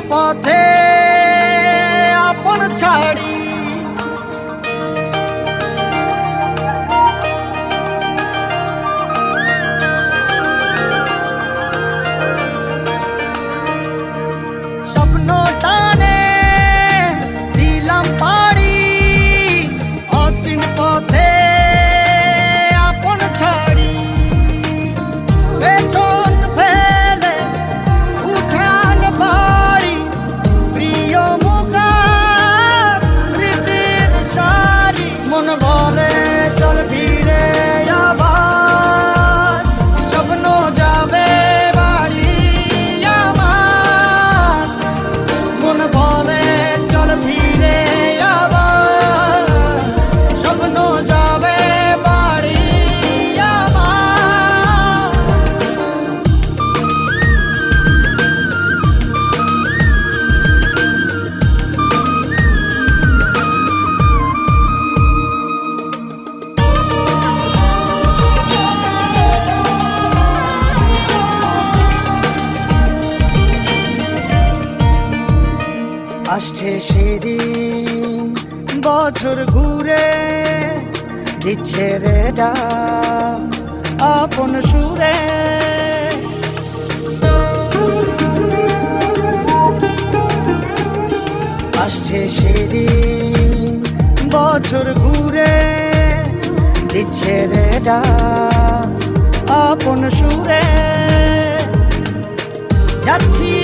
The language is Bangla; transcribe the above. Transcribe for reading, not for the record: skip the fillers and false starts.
পথে আপন ছাড়ি স্বপ্ন টানে দিলাম পাড়ি অচিন পথে আপন ছাড়ি পেছন ফেলে উঠান বাড়ি প্রিয় মুখার স্মৃতির সারি মন বলে চল ফিরে আবার স্বপ্ন যাবে বাড়ি আমার মন বলে চল ফিরে আবার স্বপ্ন যাবে বাড়ি আমার আসছে সেদিন বছর ঘুরে দিচ্ছে রে ডাক আপন সুরে আসছে সেদিন বছর ঘুরে দিচ্ছে রে ডাক আপন সুরে যাচ্ছি